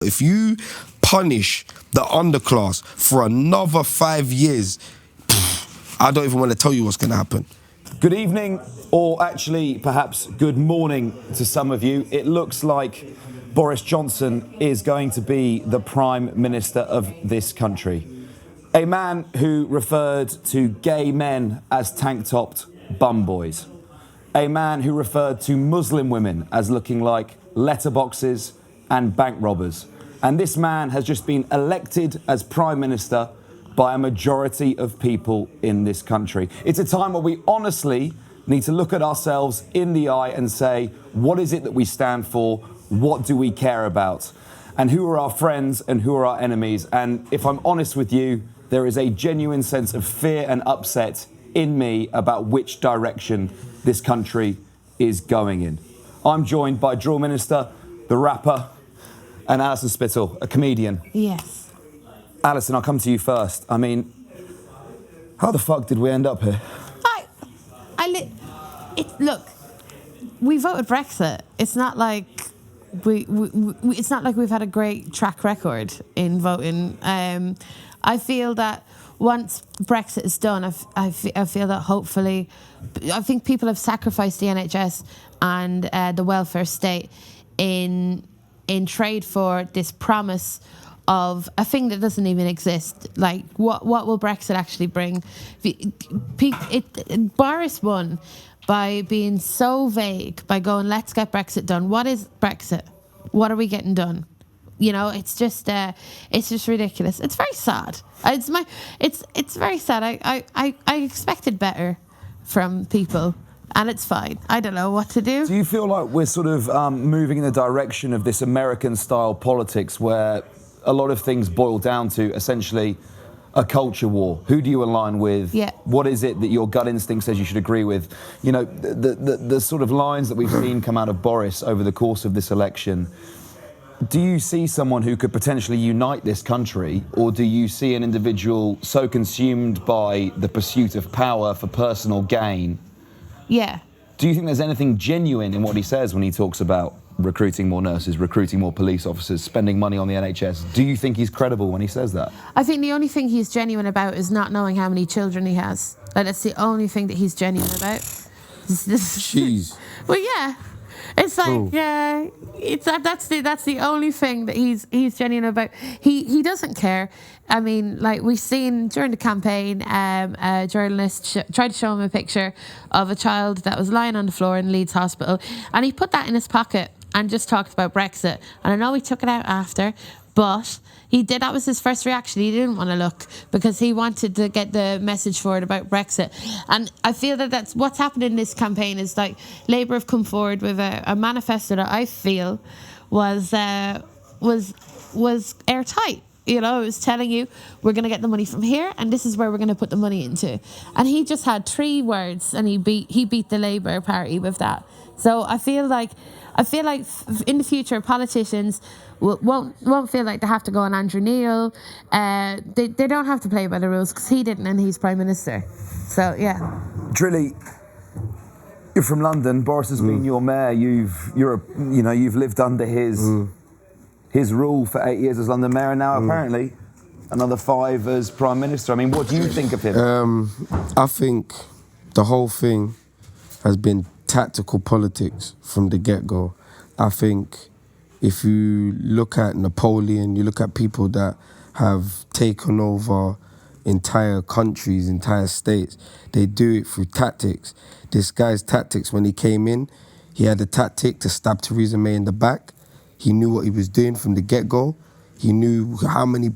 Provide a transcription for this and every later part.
If you punish the underclass for another 5 years, I don't even want to tell you what's going to happen. Good evening, or actually perhaps good morning to some of you. It looks like Boris Johnson is going to be the Prime Minister of this country. A man who referred to gay men as tank-topped bum boys. A man who referred to Muslim women as looking like letterboxes and bank robbers. And this man has just been elected as Prime Minister by a majority of people in this country. It's a time where we honestly need to look at ourselves in the eye and say, what is it that we stand for? What do we care about? And who are our friends and who are our enemies? And if I'm honest with you, there is a genuine sense of fear and upset in me about which direction this country is going in. I'm joined by Drillminister, the rapper, and Alison Spittle, a comedian. Yes. Alison, I'll come to you first. I mean, how the fuck did we end up here? Look, we voted Brexit. It's not like it's not like we've had a great track record in voting. I feel that once Brexit is done, I feel that hopefully, I think people have sacrificed the NHS and the welfare state in trade for this promise of a thing that doesn't even exist. Like, what will Brexit actually bring? Boris won by being so vague, by going, let's get Brexit done. What is Brexit? What are we getting done? You know, it's just ridiculous. It's very sad. It's very sad. I expected better from people. And it's fine. I don't know what to do. Do you feel like we're sort of moving in the direction of this American-style politics where a lot of things boil down to essentially a culture war? Who do you align with? Yeah. What is it that your gut instinct says you should agree with? You know, the sort of lines that we've seen come out of Boris over the course of this election. Do you see someone who could potentially unite this country, or do you see an individual so consumed by the pursuit of power for personal gain? Yeah. Do you think there's anything genuine in what he says when he talks about recruiting more nurses, recruiting more police officers, spending money on the NHS? Do you think he's credible when he says that? I think the only thing he's genuine about is not knowing how many children he has. Like, that's the only thing that he's genuine about. Jeez. Well, yeah. It's like, that's the only thing that he's genuine about. He doesn't care. I mean, like, we've seen during the campaign, a journalist tried to show him a picture of a child that was lying on the floor in Leeds Hospital, and he put that in his pocket and just talked about Brexit. And I know he took it out after, but he did. That was his first reaction. He didn't want to look because he wanted to get the message forward about Brexit. And I feel that that's what's happened in this campaign is, like, Labour have come forward with a manifesto that I feel was airtight. You know, it was telling you, we're going to get the money from here, and this is where we're going to put the money into. And he just had 3 words, and he beat the Labour Party with that. So I feel like in the future, politicians won't feel like they have to go on Andrew Neil. They don't have to play by the rules because he didn't, and he's Prime Minister. So yeah. Drilly, you're from London. Boris has been your mayor. You've lived under his rule for 8 years as London mayor, and now apparently another 5 as Prime Minister. I mean, what do you think of him? I think the whole thing has been tactical politics from the get-go. I think if you look at Napoleon, you look at people that have taken over entire countries, entire states, they do it through tactics. This guy's tactics, when he came in, he had a tactic to stab Theresa May in the back. He knew what he was doing from the get-go. He knew how many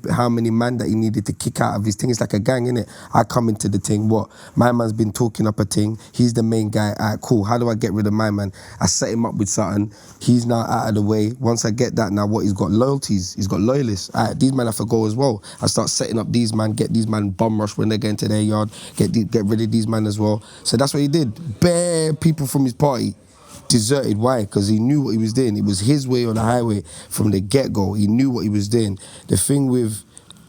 men that he needed to kick out of his thing. It's like a gang, innit? I come into the thing, what? My man's been talking up a thing. He's the main guy. All right, cool. How do I get rid of my man? I set him up with something. He's now out of the way. Once I get that, now what? He's got loyalties. He's got loyalists. All right, these men have to go as well. I start setting up these men, get these men bum rush when they get into their yard, get rid of these men as well. So that's what he did. Bare people from his party deserted. Why? Because he knew what he was doing. It was his way on the highway from the get-go. He knew what he was doing. The thing with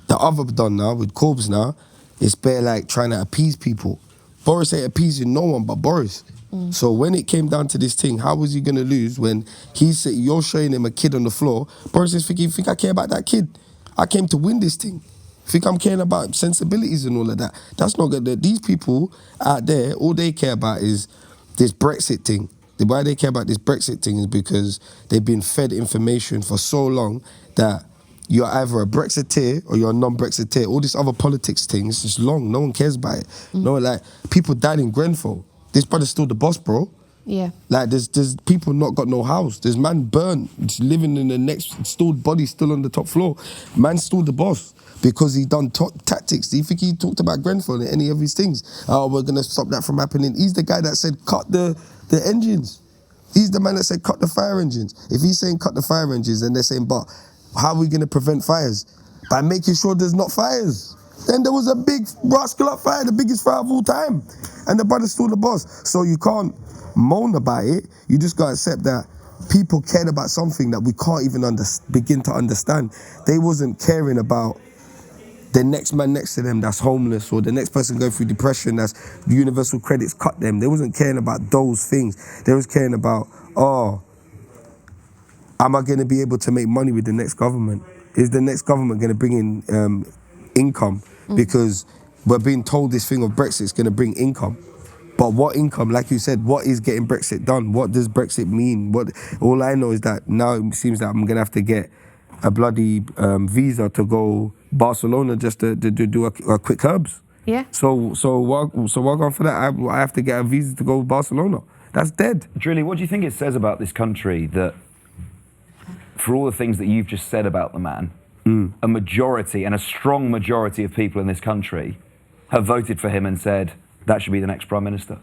the other done now, with Corbyn now, it's bare like trying to appease people. Boris ain't appeasing no one but Boris. So when it came down to this thing, how was he going to lose when he said, you're showing him a kid on the floor? Boris says, you think I care about that kid? I came to win this thing. Think I'm caring about sensibilities and all of that? That's not good. These people out there, all they care about is this Brexit thing. Why they care about this Brexit thing is because they've been fed information for so long that you're either a Brexiteer or you're a non-Brexiteer. All this other politics thing is just long. No one cares about it. No, like, people died in Grenfell. This brother's still the boss, bro. Yeah. Like, there's people not got no house. There's man burnt, living in the next, stored body still on the top floor. Man's still the boss because he done tactics. Do you think he talked about Grenfell and any of these things? Oh, we're going to stop that from happening. He's the guy that said cut the engines. He's the man that said cut the fire engines. If he's saying cut the fire engines, then they're saying, but how are we going to prevent fires? By making sure there's not fires. Then there was a big rascal up fire, the biggest fire of all time. And the brother's still the boss. So you can't moan about it. You just got to accept that people cared about something that we can't even begin to understand. They wasn't caring about the next man next to them that's homeless, or the next person going through depression that's universal credits cut them. They wasn't caring about those things. They was caring about, oh, am I going to be able to make money with the next government? Is the next government going to bring in income? Because we're being told this thing of Brexit is going to bring income. But what income? Like you said, what is getting Brexit done? What does Brexit mean? All I know is that now it seems that I'm going to have to get a bloody visa to go Barcelona just to do a quick herbs. Yeah. So welcome for that. I have to get a visa to go Barcelona. That's dead. Drilly, what do you think it says about this country that, for all the things that you've just said about the man, a majority and a strong majority of people in this country have voted for him and said that should be the next Prime Minister?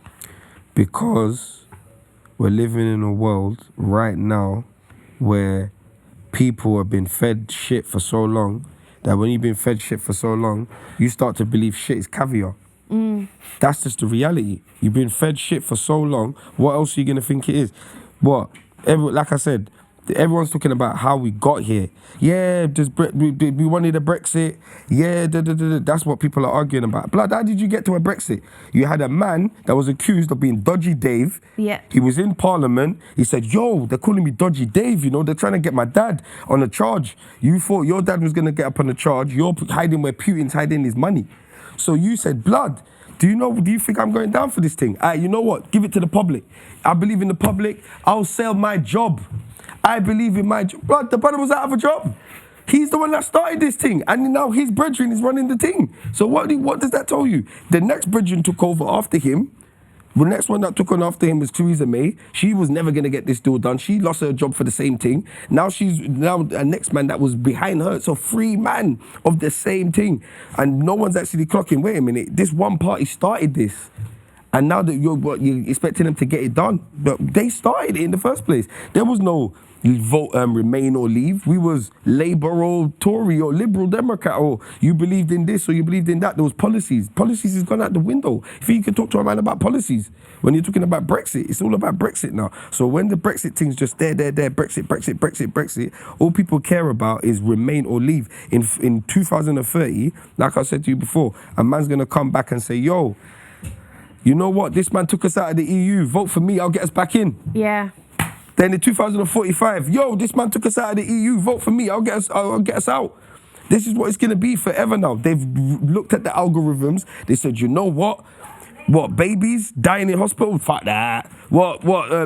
Because we're living in a world right now where people have been fed shit for so long that when you've been fed shit for so long, you start to believe shit is caviar. That's just the reality. You've been fed shit for so long, what else are you going to think it is? Like I said, everyone's talking about how we got here. Yeah, we wanted a Brexit. Yeah, that's what people are arguing about. Blood, how did you get to a Brexit? You had a man that was accused of being Dodgy Dave. Yeah. He was in Parliament. He said, yo, they're calling me Dodgy Dave, you know, they're trying to get my dad on a charge. You thought your dad was going to get up on a charge. You're hiding where Putin's hiding his money. So you said, blood, do you think I'm going down for this thing? You know what? Give it to the public. I believe in the public. I'll sell my job. I believe in my job. Blood, the brother was out of a job. He's the one that started this thing, and now his brethren is running the thing. So what does that tell you? The next brethren took over after him. The next one that took on after him was Theresa May. She was never going to get this deal done. She lost her job for the same thing. Now a next man that was behind her. So 3 men of the same thing. And no one's actually clocking, wait a minute, this one party started this. And now that you're expecting them to get it done. But they started it in the first place. There was no vote, remain or leave. We was Labour or Tory or Liberal Democrat, or you believed in this or you believed in that. There was policies. Policies has gone out the window. If you can talk to a man about policies, when you're talking about Brexit, it's all about Brexit now. So when the Brexit thing's just there, Brexit, all people care about is remain or leave. In 2030, like I said to you before, a man's gonna come back and say, yo, you know what? This man took us out of the EU. Vote for me, I'll get us back in. Yeah. Then in 2045, yo, this man took us out of the EU. Vote for me, I'll get us out. This is what it's gonna be forever now. They've looked at the algorithms. They said, you know what? What, babies dying in hospital? Fuck that. What,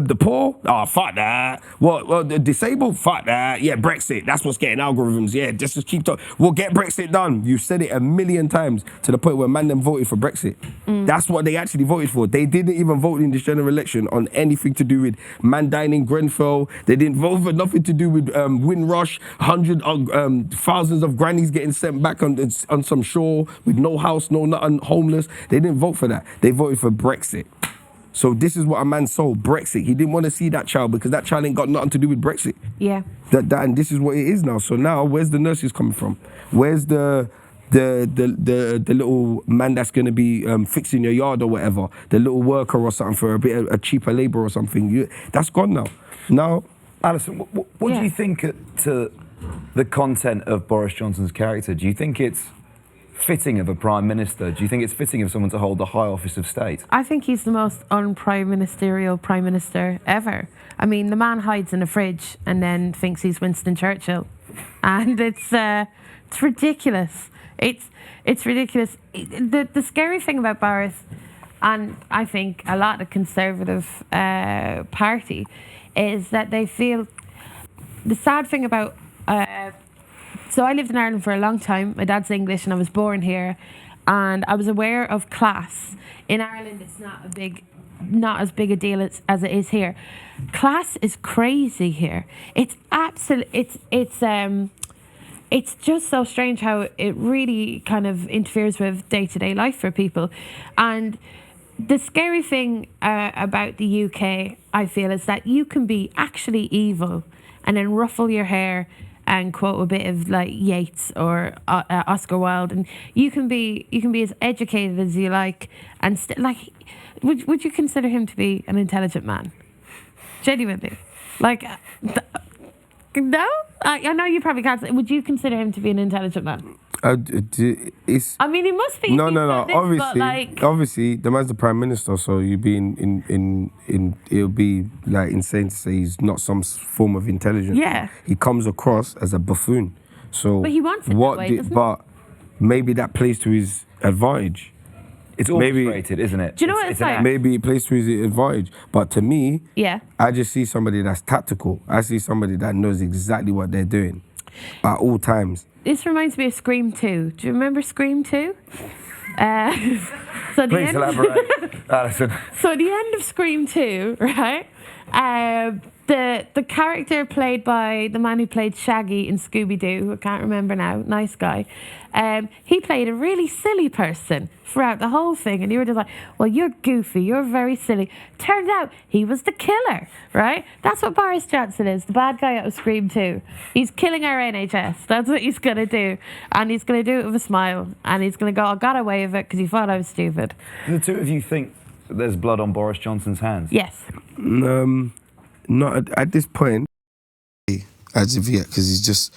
the poor? Oh, fuck that. What, the disabled? Fuck that. Yeah, Brexit. That's what's getting algorithms. Yeah, just keep talking. We'll get Brexit done. You said it a million times to the point where man them voted for Brexit. That's what they actually voted for. They didn't even vote in this general election on anything to do with man dying in Grenfell. They didn't vote for nothing to do with Windrush, thousands of grannies getting sent back on some shore with no house, no nothing, homeless. They didn't vote for that. They voted for Brexit. So this is what a man sold, Brexit. He didn't want to see that child because that child ain't got nothing to do with Brexit. Yeah. And this is what it is now. So now, where's the nurses coming from? Where's the little man that's going to be fixing your yard or whatever? The little worker or something for a cheaper labour or something. That's gone now. Now, Alison, what do you think to the content of Boris Johnson's character? Do you think it's fitting of a prime minister? Do you think it's fitting of someone to hold the high office of state? I think he's the most un-prime ministerial prime minister ever. I mean, the man hides in a fridge and then thinks he's Winston Churchill, and it's ridiculous. It's ridiculous. The scary thing about Boris, and I think a lot of the Conservative Party, is that they feel the sad thing about. So I lived in Ireland for a long time. My dad's English, and I was born here, and I was aware of class. In Ireland, it's not as big a deal as it is here. Class is crazy here. It's it's just so strange how it really kind of interferes with day-to-day life for people. And the scary thing about the UK, I feel, is that you can be actually evil and then ruffle your hair and quote a bit of like Yeats or Oscar Wilde, and you can be as educated as you like, and would you consider him to be an intelligent man? Genuinely, like. No? I know you probably can't. Would you consider him to be an intelligent man? I mean, he must be. No. Obviously, the man's the prime minister, so you'd be it would be like insane to say he's not some form of intelligence. Yeah. He comes across as a buffoon. So but he wants it that way, doesn't he? But maybe that plays to his advantage. It's orchestrated, isn't it? Do you know what it's like? Maybe it plays to his advantage. But to me, yeah, I just see somebody that's tactical. I see somebody that knows exactly what they're doing at all times. This reminds me of Scream 2. Do you remember Scream 2? Please elaborate, Alison. So at the end of Scream 2, right, the character played by the man who played Shaggy in Scooby-Doo, I can't remember now, nice guy, he played a really silly person throughout the whole thing, and you were just like, well, you're goofy, you're very silly. Turned out he was the killer, right? That's what Boris Johnson is, the bad guy out of Scream 2. He's killing our NHS. That's what he's going to do. And he's going to do it with a smile. And he's going to go, I got away with it because he thought I was stupid. Do the two of you think that there's blood on Boris Johnson's hands? Yes. Not at this point, as of yet, because he's just,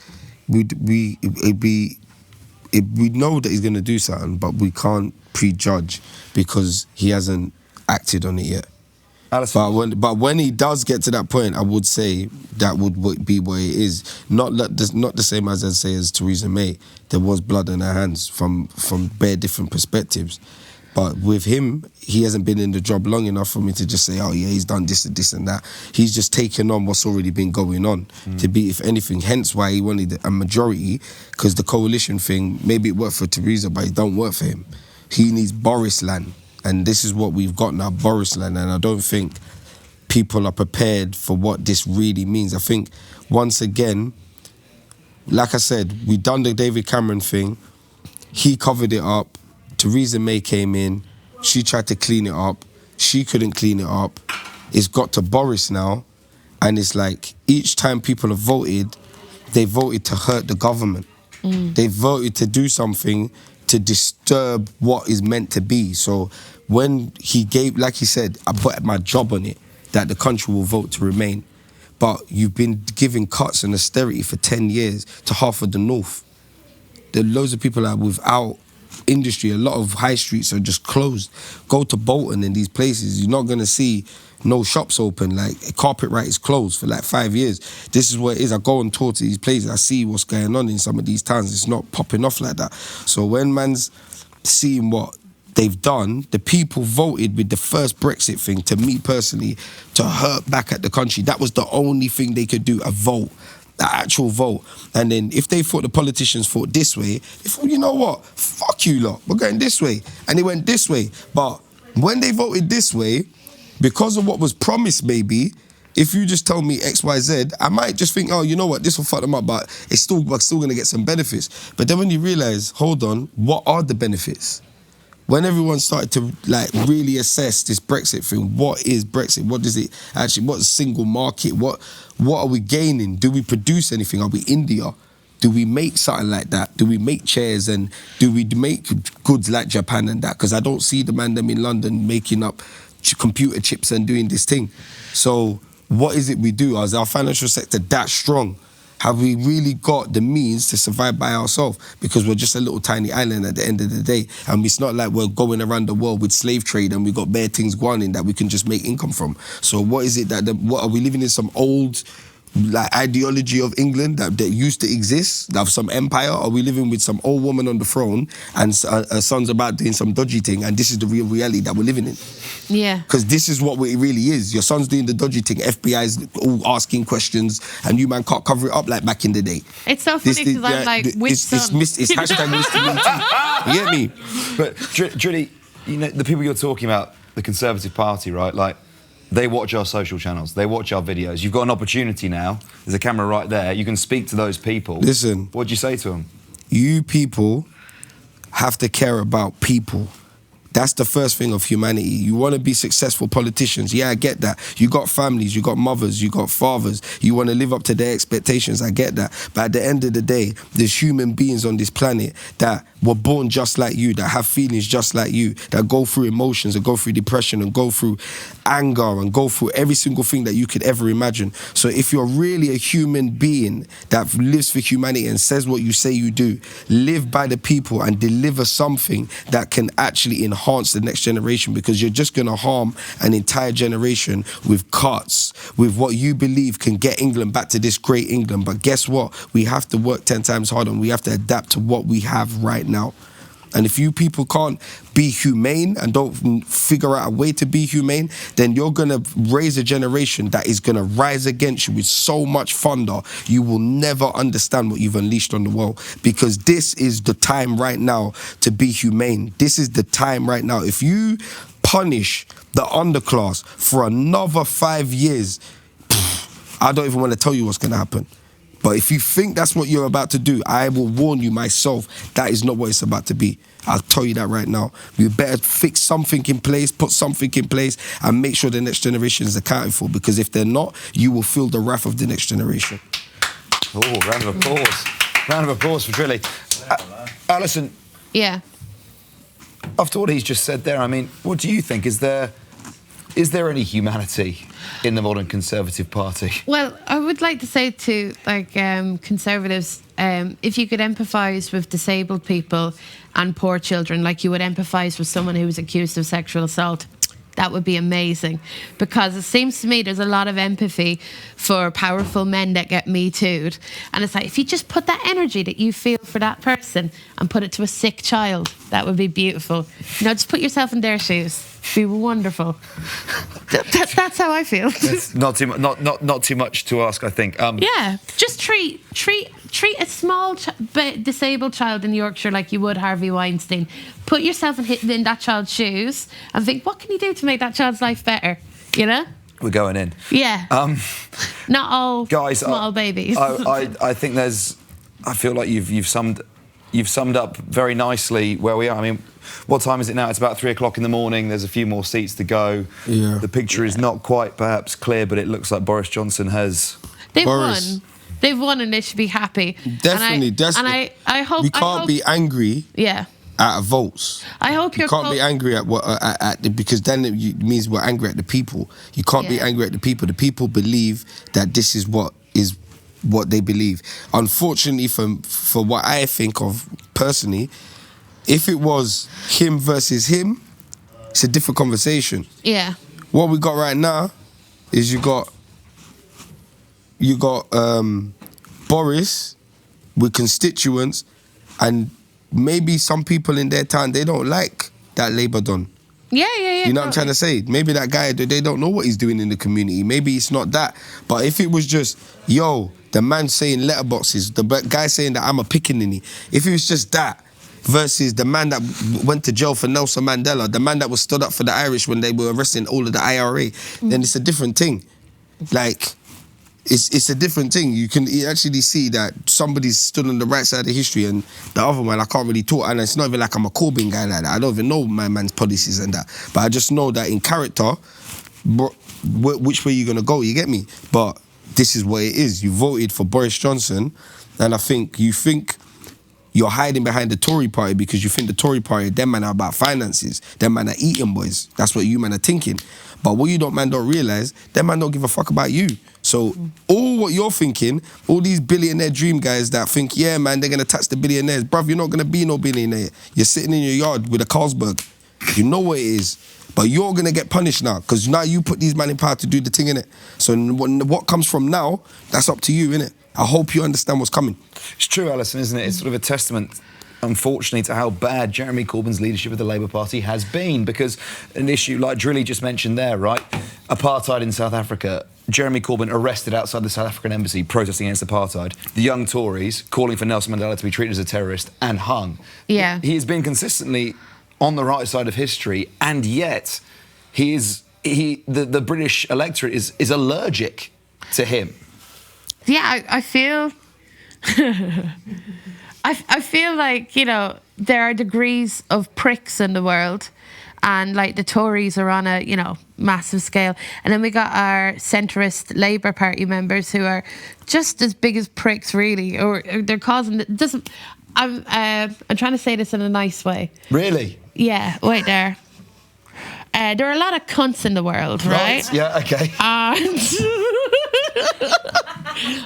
we know that he's going to do something, but we can't prejudge because he hasn't acted on it yet. But when he does get to that point, I would say that would be what it is. Not the same as I'd say as Theresa May. There was blood on her hands from bare different perspectives. But with him, he hasn't been in the job long enough for me to just say, oh yeah, he's done this and this and that. He's just taken on what's already been going on to be, if anything, hence why he wanted a majority, because the coalition thing, maybe it worked for Theresa, but it don't work for him. He needs Boris land, and this is what we've got now, Boris land, and I don't think people are prepared for what this really means. I think, once again, like I said, we done the David Cameron thing, he covered it up, Theresa May came in, she tried to clean it up, she couldn't clean it up. It's got to Boris now, and it's like each time people have voted, they voted to hurt the government. They voted to do something to disturb what is meant to be. So when he gave, like he said, I put my job on it, that the country will vote to remain. But you've been giving cuts and austerity for 10 years to half of the north. There are loads of people that are without industry. A lot of high streets are just closed. Go to Bolton and these places, you're not going to see no shops open. Like, Carpetright is closed for like 5 years. This is what it is. I go on tour to these places, I see what's going on in some of these towns. It's not popping off like that. So when man's seeing what they've done, the people voted with the first Brexit thing, to me personally, to hurt back at the country. That was the only thing they could do, a vote. The actual vote. And then if they thought the politicians thought this way, they thought, you know what, fuck you lot, we're going this way. And they went this way. But when they voted this way, because of what was promised maybe, if you just tell me X, Y, Z, I might just think, oh, you know what, this will fuck them up, but we're still going to get some benefits. But then when you realise, hold on, what are the benefits? When everyone started to like really assess this Brexit thing, what is Brexit? What does it actually, what's single market? What are we gaining? Do we produce anything? Are we India? Do we make something like that? Do we make chairs, and do we make goods like Japan and that? Because I don't see the man them in London making up computer chips and doing this thing. So what is it we do? Is our financial sector that strong? Have we really got the means to survive by ourselves? Because we're just a little tiny island at the end of the day. And it's not like we're going around the world with slave trade and we got bare things going in that we can just make income from. So what is it what are we living in some old like ideology of England that used to exist, of some empire? Are we living with some old woman on the throne and her son's about doing some dodgy thing and this is the real reality that we're living in? Yeah. Because this is what it really is. Your son's doing the dodgy thing, FBI's all asking questions and you man can't cover it up like back in the day. It's so funny because I'm like, which son? It's hashtag Mr. Me Too. You get me? But Drilly, you know, the people you're talking about, the Conservative Party, right? Like, they watch our social channels. They watch our videos. You've got an opportunity now. There's a camera right there. You can speak to those people. Listen. What do you say to them? You people have to care about people. That's the first thing of humanity. You want to be successful politicians. Yeah, I get that. You got families, you got mothers, you got fathers. You want to live up to their expectations. I get that. But at the end of the day, there's human beings on this planet that were born just like you, that have feelings just like you, that go through emotions and go through depression and go through anger and go through every single thing that you could ever imagine. So if you're really a human being that lives for humanity and says what you say you do, live by the people and deliver something that can actually enhance the next generation, because you're just going to harm an entire generation with cuts, with what you believe can get England back to this great England. But guess what? We have to work 10 times harder and we have to adapt to what we have right now. And if you people can't be humane and don't figure out a way to be humane, then you're going to raise a generation that is going to rise against you with so much thunder, you will never understand what you've unleashed on the world. Because this is the time right now to be humane. This is the time right now. If you punish the underclass for another 5 years, I don't even want to tell you what's going to happen. But if you think that's what you're about to do, I will warn you myself, that is not what it's about to be. I'll tell you that right now. You better fix something in place, put something in place, and make sure the next generation is accounted for. Because if they're not, you will feel the wrath of the next generation. Oh, round of applause. Round of applause for Drilly. Alison. Yeah. After what he's just said there, I mean, what do you think? Is there any humanity in the modern Conservative Party? Well, I would like to say to Conservatives, if you could empathise with disabled people and poor children like you would empathise with someone who was accused of sexual assault, that would be amazing. Because it seems to me there's a lot of empathy for powerful men that get Me Too'd. And it's like, if you just put that energy that you feel for that person and put it to a sick child, that would be beautiful. You know, just put yourself in their shoes. It'd be wonderful. That's how I feel. That's not too much to ask, I think. Yeah, just treat a small disabled child in Yorkshire like you would Harvey Weinstein. Put yourself in that child's shoes and think, what can you do to make that child's life better? You know? We're going in. Yeah. Not all guys, small babies. I think I feel like you've summed up very nicely where we are. I mean, what time is it now? It's about 3 o'clock in the morning. There's a few more seats to go. Yeah. The picture is not quite perhaps clear, but it looks like Boris Johnson has... They've won. They've won and they should be happy. Definitely. And I hope... We can't be angry at votes. I hope you can't be angry at because then it means we're angry at the people. You can't be angry at the people. The people believe that this is what they believe. Unfortunately, for what I think of personally, if it was him versus him, it's a different conversation. Yeah. What we got right now is you got Boris with constituents, and maybe some people in their town, they don't like that Labour done. Yeah. You know what I'm trying to say? Maybe that guy, they don't know what he's doing in the community. Maybe it's not that. But if it was just, the man saying letterboxes, the guy saying that I'm a pickaninny, if it was just that, versus the man that went to jail for Nelson Mandela, the man that was stood up for the Irish when they were arresting all of the IRA, then it's a different thing. Like, it's a different thing. You can actually see that somebody's stood on the right side of history and the other one, I can't really talk. And it's not even like I'm a Corbyn guy like that. I don't even know my man's policies and that. But I just know that in character, which way you're going to go, you get me? But this is what it is. You voted for Boris Johnson, and I think you think you're hiding behind the Tory party because you think the Tory party, them man are about finances. Them man are eating boys. That's what you man are thinking. But what you don't realise, them man don't give a fuck about you. So all what you're thinking, all these billionaire dream guys that think, yeah, man, they're going to tax the billionaires. Bruv, you're not going to be no billionaire. You're sitting in your yard with a Carlsberg. You know what it is. But you're going to get punished now because now you put these men in power to do the thing, innit? So what comes from now, that's up to you, innit? I hope you understand what's coming. It's true, Alison, isn't it? It's sort of a testament, unfortunately, to how bad Jeremy Corbyn's leadership of the Labour Party has been, because an issue like Drilly just mentioned there, right? Apartheid in South Africa. Jeremy Corbyn arrested outside the South African embassy protesting against apartheid. The young Tories calling for Nelson Mandela to be treated as a terrorist and hung. Yeah. He has been consistently on the right side of history, and yet the British electorate is allergic to him. Yeah, I feel... I feel like, you know, there are degrees of pricks in the world, and like the Tories are on a, you know, massive scale, and then we got our centrist Labour Party members who are just as big as pricks, really, or they're causing it doesn't. I'm trying to say this in a nice way. Really? Yeah, wait there. There are a lot of cunts in the world, right? Yeah, okay.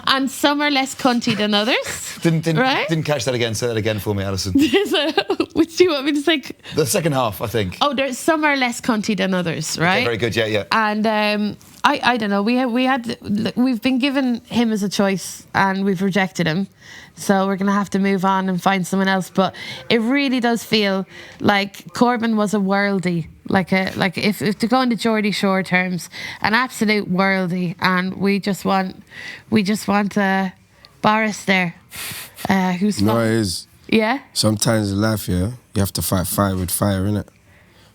And some are less cunty than others. Didn't catch that again. Say that again for me, Alison. Which do you want me to say? The second half, I think. Oh, there's some are less cunty than others, right? Okay, very good, yeah. And I don't know. We've been given him as a choice, and we've rejected him. So we're gonna have to move on and find someone else. But it really does feel like Corbyn was a worldie, like if to go into Geordie Shore terms, an absolute worldie, and we just want Boris there, who's No, fun. it is. Yeah. Sometimes in life, yeah, you have to fight fire with fire, innit?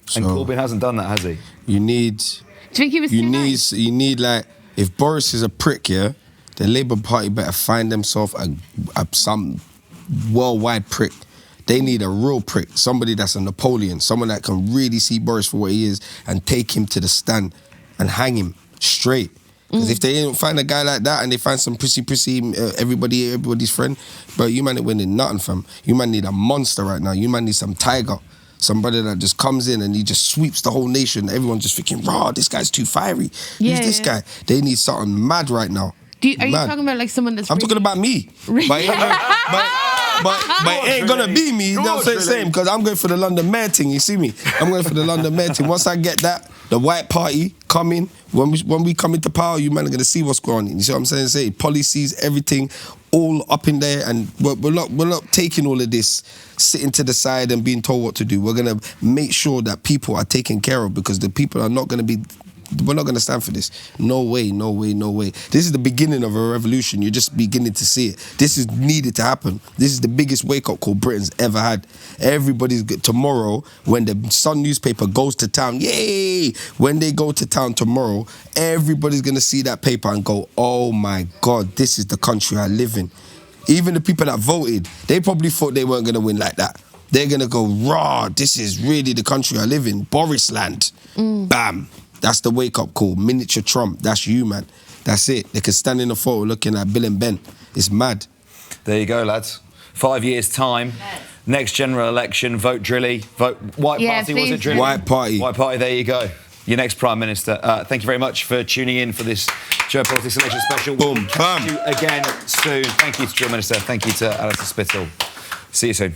So And Corbyn hasn't done that, has he? you need... Do you think he was too nice? You need, like, if Boris is a prick, yeah, the Labour Party better find themselves some worldwide prick. They need a real prick, somebody that's a Napoleon, someone that can really see Boris for what he is and take him to the stand and hang him straight. Because if they don't find a guy like that and they find some prissy, everybody's friend, bro, you man ain't winning nothing, fam. You man need a monster right now. You man need some tiger. Somebody that just comes in and he just sweeps the whole nation. Everyone's just thinking, raw, this guy's too fiery. Who's this guy? They need something mad right now. Are you talking about like someone that's... I'm talking about me. But it ain't gonna be me. You know what I'm saying? Because I'm going for the London Mayor thing, you see me? I'm going for the London Mayor thing. Once I get that, the White Party coming, when we come into power, you man are gonna see what's going on. You see what I'm saying? Say policies, everything, all up in there, and we're not taking all of this, sitting to the side and being told what to do. We're gonna make sure that people are taken care of, because the people are not gonna be... We're not going to stand for this. No way, no way, no way. This is the beginning of a revolution. You're just beginning to see it. This is needed to happen. This is the biggest wake-up call Britain's ever had. Everybody's... Tomorrow, when the Sun newspaper goes to town, yay! When they go to town tomorrow, everybody's going to see that paper and go, oh my God, this is the country I live in. Even the people that voted, they probably thought they weren't going to win like that. They're going to go, raw, this is really the country I live in. Boris land. Bam. That's the wake-up call. Miniature Trump. That's you, man. That's it. They can stand in a photo looking like Bill and Ben. It's mad. There you go, lads. 5 years' time. Next general election, vote Drilly. Vote White Party, was it Drilly? White Party. White Party, there you go. Your next Prime Minister. Thank you very much for tuning in for this Geopolitics Election Special. Boom, We'll catch you again soon. Thank you to Drillminister. Thank you to Alison Spittle. See you soon.